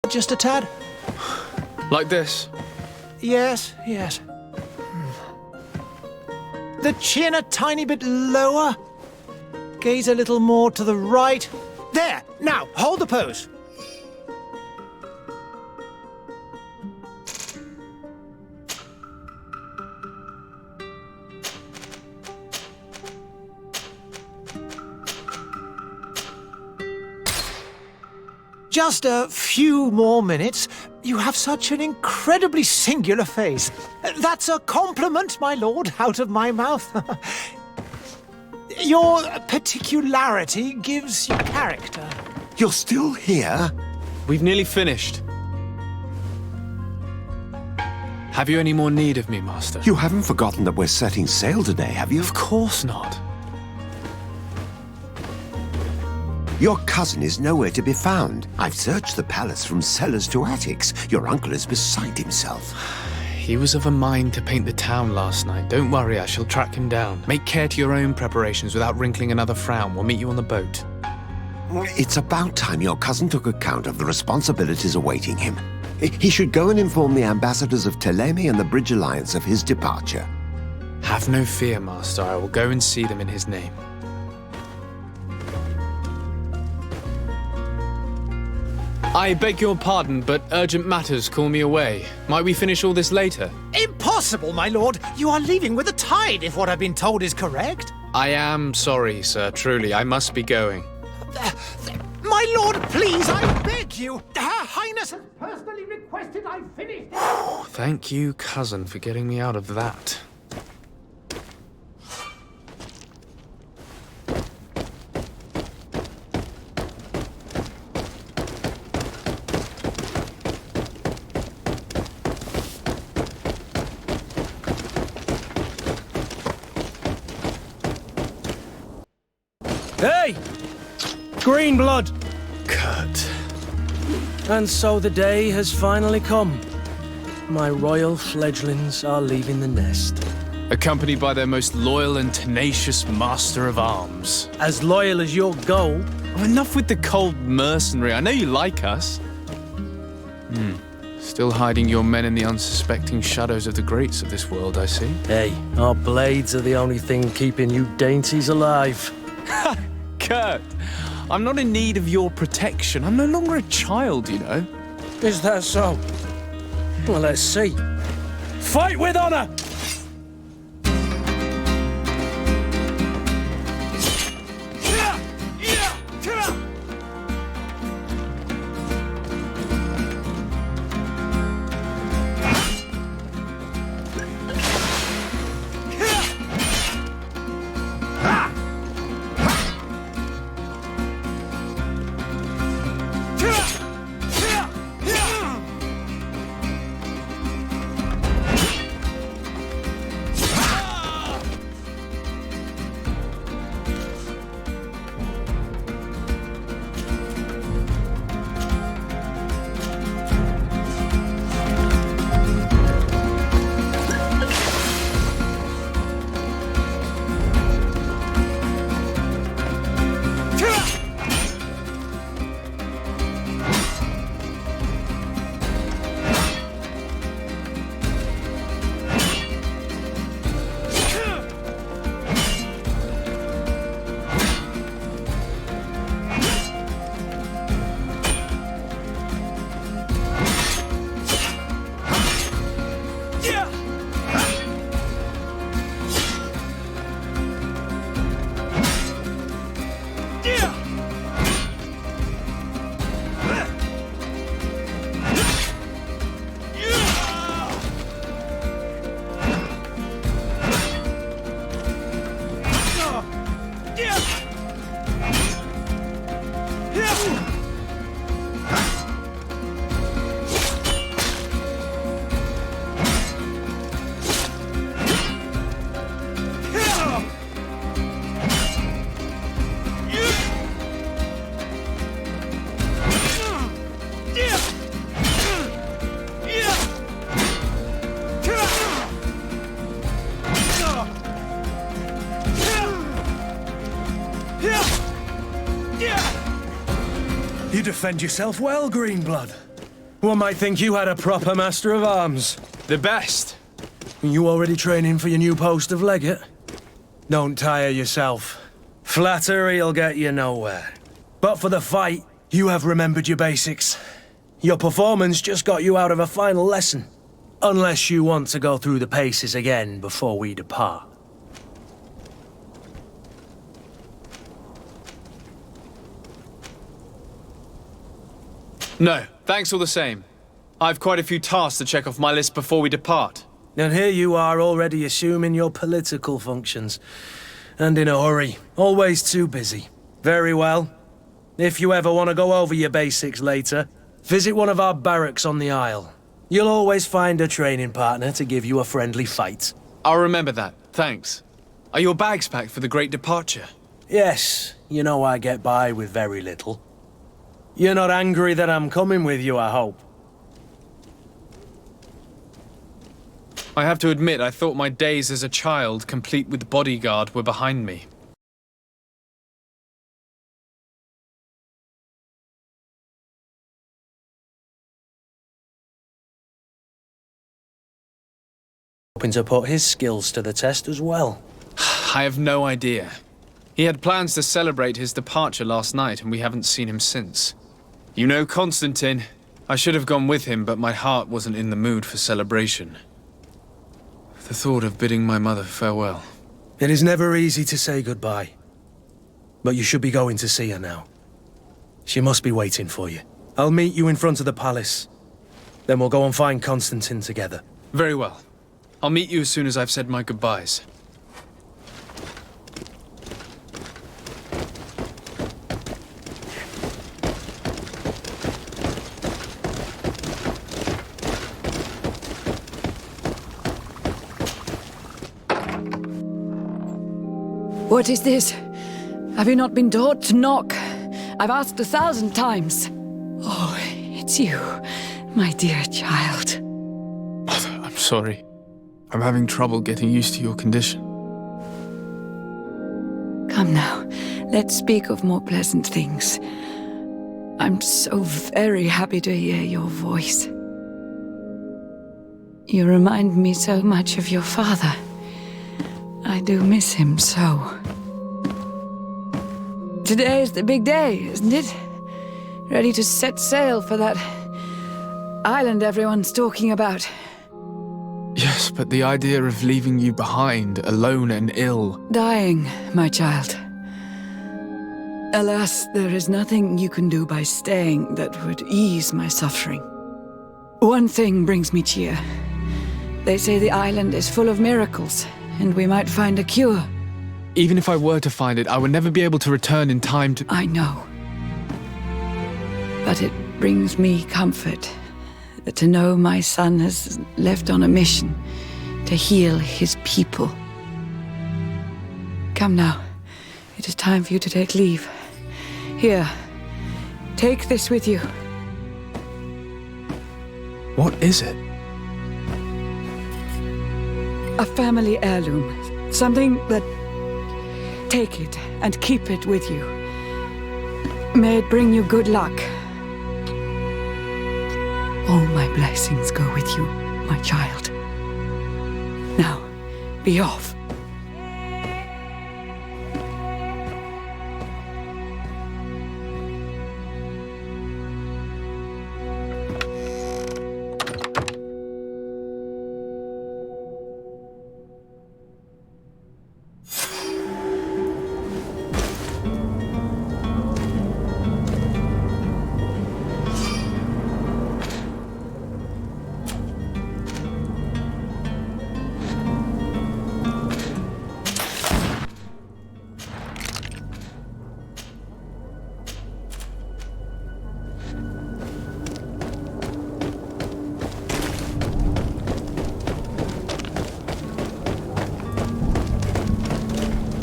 Just a tad? Like this? Yes, yes. The chin a tiny bit lower. Gaze a little more to the right. There! Now, hold the pose. Just a few more minutes. You have such an incredibly singular face. That's a compliment, my lord, out of my mouth. Your particularity gives you character. You're still here? We've nearly finished. Have you any more need of me, Master? You haven't forgotten that we're setting sail today, have you? Of course not. Your cousin is nowhere to be found. I've searched the palace from cellars to attics. Your uncle is beside himself. He was of a mind to paint the town last night. Don't worry, I shall track him down. Make care to your own preparations without wrinkling another frown. We'll meet you on the boat. It's about time your cousin took account of the responsibilities awaiting him. He should go and inform the ambassadors of Ptolemy and the Bridge Alliance of his departure. Have no fear, Master. I will go and see them in his name. I beg your pardon, but urgent matters call me away. Might we finish all this later? Impossible, my lord! You are leaving with the tide, if what I've been told is correct. I am sorry, sir. Truly, I must be going. My lord, please, I beg you! Her Highness has personally requested I finish this. Thank you, cousin, for getting me out of that. Hey! Green blood! Kurt. And so the day has finally come. My royal fledglings are leaving the nest. Accompanied by their most loyal and tenacious master of arms. As loyal as your goal. Oh, enough with the cold mercenary. I know you like us. Still hiding your men in the unsuspecting shadows of the greats of this world, I see. Hey, our blades are the only thing keeping you dainties alive. Kurt, I'm not in need of your protection. I'm no longer a child, you know. Is that so? Well, let's see. Fight with honor! defend yourself well, Greenblood. One might think you had a proper master of arms. The best. You already training for your new post of legate? Don't tire yourself. Flattery'll get you nowhere. But for the fight, you have remembered your basics. Your performance just got you out of a final lesson. Unless you want to go through the paces again before we depart. No, thanks all the same. I've quite a few tasks to check off my list before we depart. And here you are already assuming your political functions. And in a hurry. Always too busy. Very well. If you ever want to go over your basics later, visit one of our barracks on the Isle. You'll always find a training partner to give you a friendly fight. I'll remember that, thanks. Are your bags packed for the great departure? Yes, you know I get by with very little. You're not angry that I'm coming with you, I hope. I have to admit, I thought my days as a child, complete with bodyguard, were behind me. Hoping to put his skills to the test as well. I have no idea. He had plans to celebrate his departure last night, and we haven't seen him since. You know Constantine. I should have gone with him, but my heart wasn't in the mood for celebration. The thought of bidding my mother farewell. It is never easy to say goodbye. But you should be going to see her now. She must be waiting for you. I'll meet you in front of the palace. Then we'll go and find Constantine together. Very well. I'll meet you as soon as I've said my goodbyes. What is this? Have you not been taught to knock? I've asked 1,000 times. Oh, it's you, my dear child. Mother, I'm sorry. I'm having trouble getting used to your condition. Come now, let's speak of more pleasant things. I'm so very happy to hear your voice. You remind me so much of your father. I do miss him so. Today is the big day, isn't it? Ready to set sail for that island everyone's talking about. Yes, but the idea of leaving you behind, alone and ill... Dying, my child. Alas, there is nothing you can do by staying that would ease my suffering. One thing brings me cheer. They say the island is full of miracles, and we might find a cure. Even if I were to find it, I would never be able to return in time to... I know. But it brings me comfort to know my son has left on a mission to heal his people. Come now. It is time for you to take leave. Here, take this with you. What is it? A family heirloom. Something that... Take it and keep it with you. May it bring you good luck. All my blessings go with you, my child. Now, be off.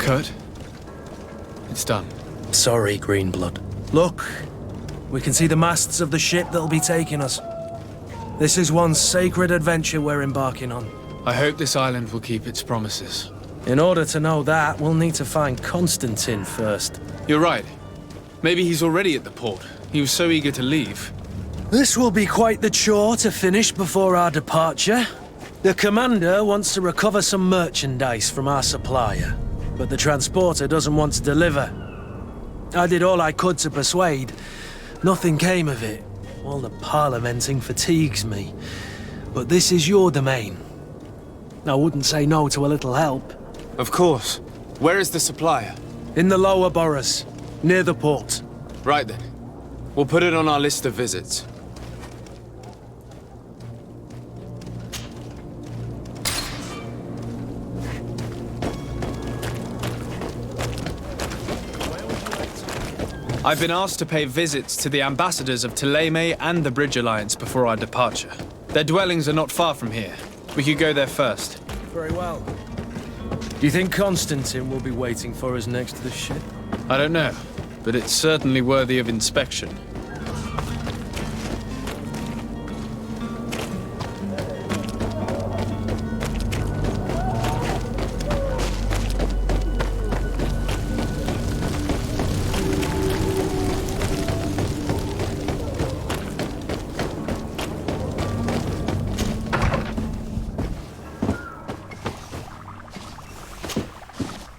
Kurt? It's done. Sorry, Greenblood. Look, we can see the masts of the ship that'll be taking us. This is one sacred adventure we're embarking on. I hope this island will keep its promises. In order to know that, we'll need to find Constantine first. You're right. Maybe he's already at the port. He was so eager to leave. This will be quite the chore to finish before our departure. The commander wants to recover some merchandise from our supplier, but the transporter doesn't want to deliver. I did all I could to persuade. Nothing came of it. All the parliamenting fatigues me. But this is your domain. I wouldn't say no to a little help. Of course. Where is the supplier? In the lower boroughs, near the port. Right then. We'll put it on our list of visits. I've been asked to pay visits to the ambassadors of Thélème and the Bridge Alliance before our departure. Their dwellings are not far from here. We could go there first. Very well. Do you think Constantine will be waiting for us next to the ship? I don't know, but it's certainly worthy of inspection.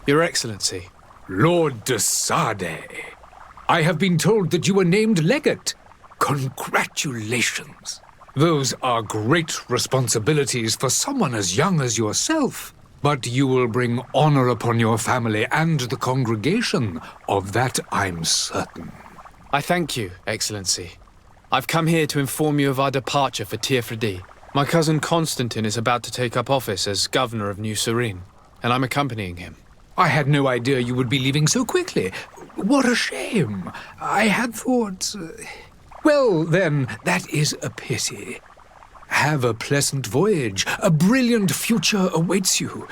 Your Excellency. Lord de Sade, I have been told that you were named legate. Congratulations. Those are great responsibilities for someone as young as yourself. But you will bring honor upon your family and the congregation. Of that I'm certain. I thank you, Excellency. I've come here to inform you of our departure for Tiefredi. My cousin Constantine is about to take up office as governor of New Serene, and I'm accompanying him. I had no idea you would be leaving so quickly. What a shame. I had thought... Well, then, that is a pity. Have a pleasant voyage. A brilliant future awaits you.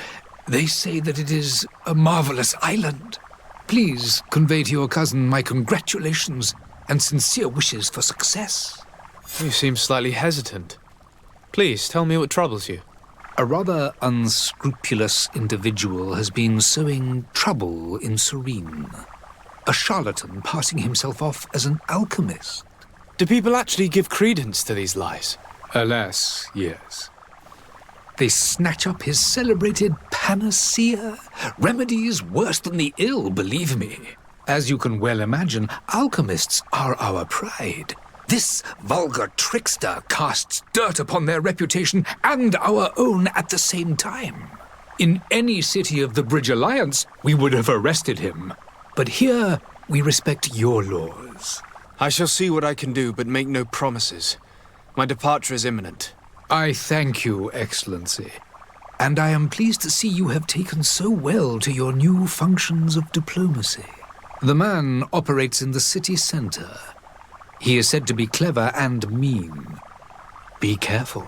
They say that it is a marvelous island. Please convey to your cousin my congratulations and sincere wishes for success. You seem slightly hesitant. Please, tell me what troubles you. A rather unscrupulous individual has been sowing trouble in Serene. A charlatan passing himself off as an alchemist. Do people actually give credence to these lies? Alas, yes. They snatch up his celebrated panacea. Remedies worse than the ill, believe me. As you can well imagine, alchemists are our pride. This vulgar trickster casts dirt upon their reputation and our own at the same time. In any city of the Bridge Alliance, we would have arrested him. But here, we respect your laws. I shall see what I can do, but make no promises. My departure is imminent. I thank you, Excellency. And I am pleased to see you have taken so well to your new functions of diplomacy. The man operates in the city center. He is said to be clever and mean. Be careful.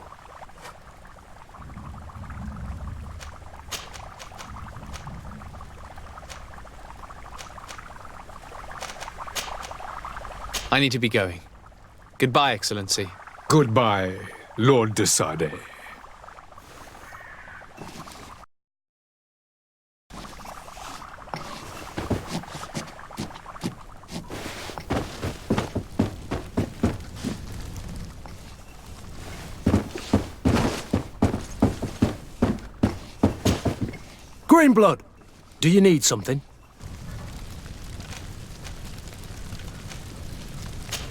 I need to be going. Goodbye, Excellency. Goodbye, Lord de Sade. Greenblood, do you need something?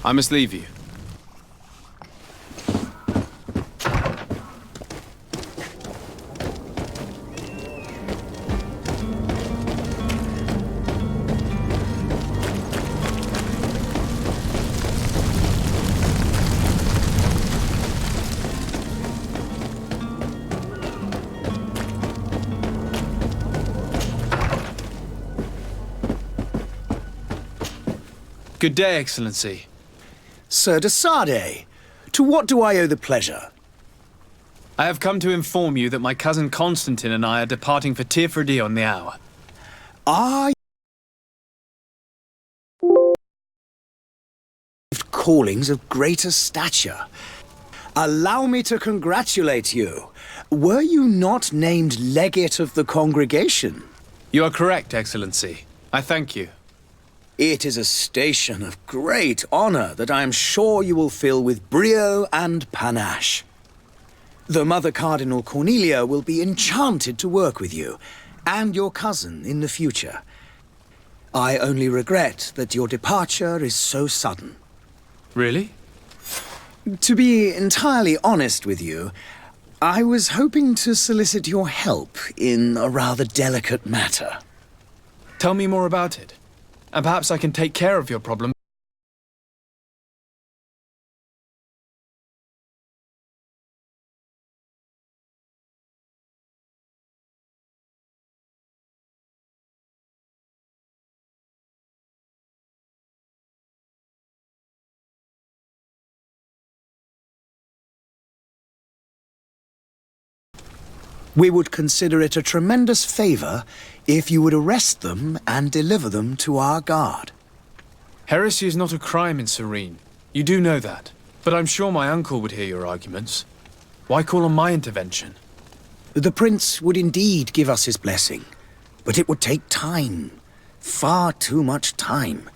I must leave you. Good day, Excellency. Sir de Sade, to what do I owe the pleasure? I have come to inform you that my cousin Constantine and I are departing for Tiefredi on the hour. I callings of greater stature. Allow me to congratulate you. Were you not named legate of the congregation? You are correct, Excellency. I thank you. It is a station of great honor that I am sure you will fill with brio and panache. The Mother Cardinal Cornelia will be enchanted to work with you, and your cousin in the future. I only regret that your departure is so sudden. Really? To be entirely honest with you, I was hoping to solicit your help in a rather delicate matter. Tell me more about it, and perhaps I can take care of your problem. We would consider it a tremendous favor if you would arrest them and deliver them to our guard. Heresy is not a crime in Serene. You do know that. But I'm sure my uncle would hear your arguments. Why call on my intervention? The prince would indeed give us his blessing, but it would take time. Far too much time.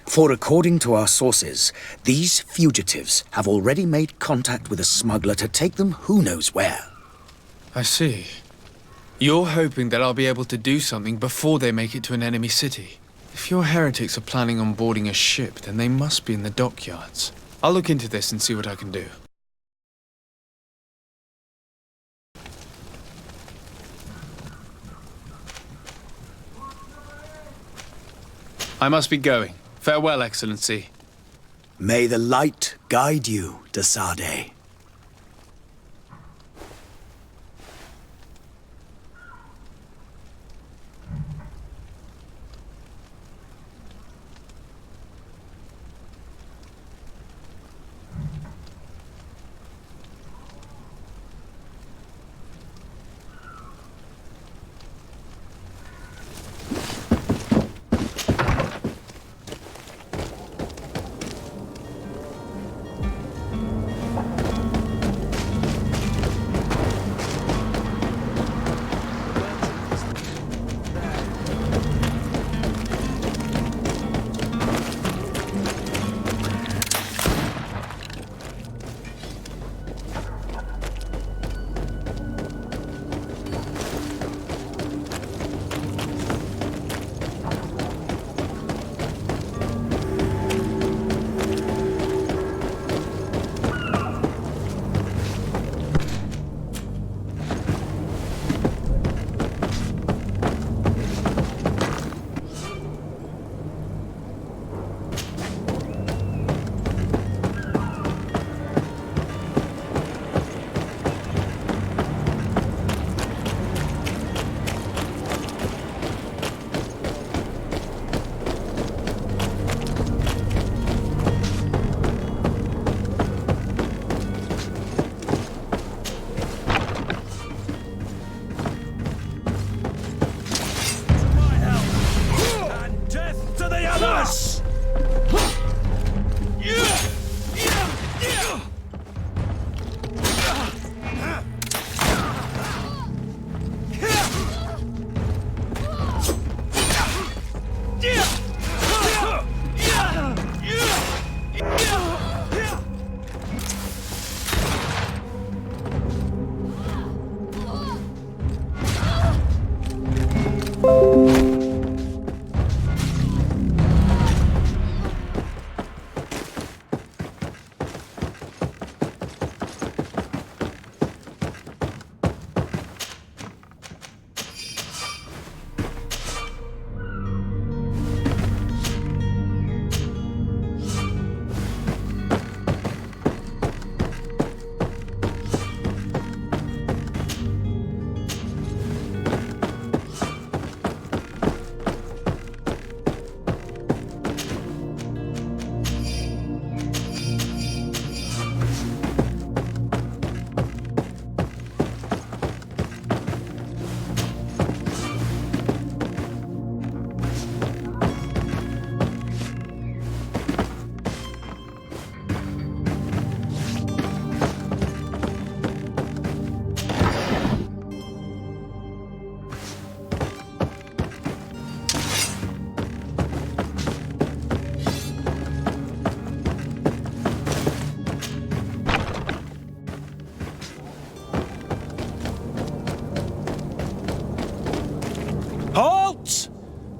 For according to our sources, these fugitives have already made contact with a smuggler to take them who knows where. I see. You're hoping that I'll be able to do something before they make it to an enemy city. If your heretics are planning on boarding a ship, then they must be in the dockyards. I'll look into this and see what I can do. I must be going. Farewell, Excellency. May the light guide you, de Sade.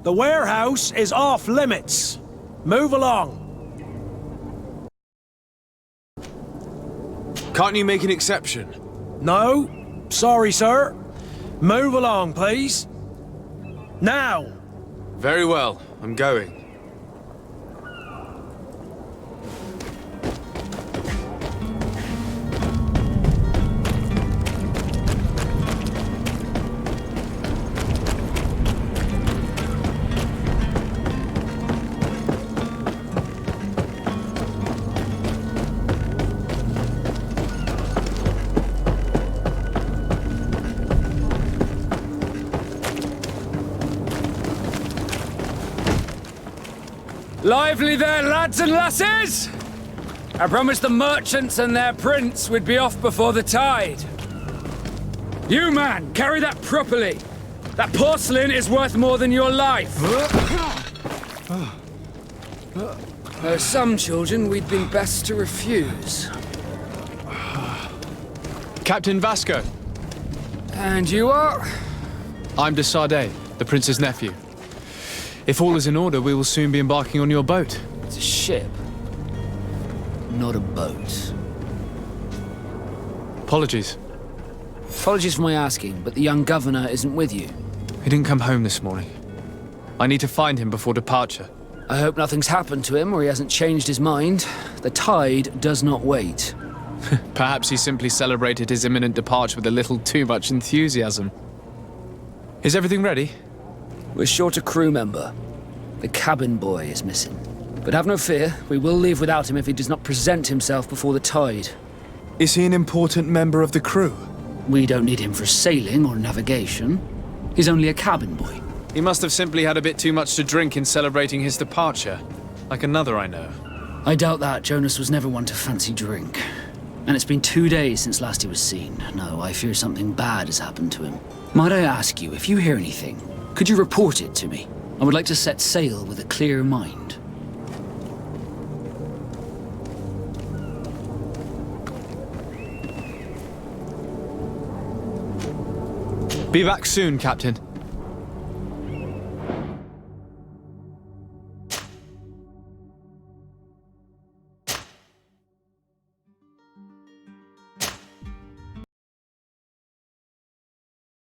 The warehouse is off limits. Move along. Can't you make an exception? No, sorry, sir. Move along, please. Now! Very well, I'm going. Lively there, lads and lasses! I promised the merchants and their prince we'd be off before the tide. You, man, carry that properly. That porcelain is worth more than your life. There are some children we'd been best to refuse. Captain Vasco. And you are? I'm de Sardet, the prince's nephew. If all is in order, we will soon be embarking on your boat. It's a ship, not a boat. Apologies. Apologies for my asking, but the young governor isn't with you. He didn't come home this morning. I need to find him before departure. I hope nothing's happened to him or he hasn't changed his mind. The tide does not wait. Perhaps he simply celebrated his imminent departure with a little too much enthusiasm. Is everything ready? We're short a crew member. The cabin boy is missing. But have no fear, we will leave without him if he does not present himself before the tide. Is he an important member of the crew? We don't need him for sailing or navigation. He's only a cabin boy. He must have simply had a bit too much to drink in celebrating his departure. Like another I know. I doubt that. Jonas was never one to fancy drink. And it's been 2 days since last he was seen. No, I fear something bad has happened to him. Might I ask you, if you hear anything, could you report it to me? I would like to set sail with a clear mind. Be back soon, Captain.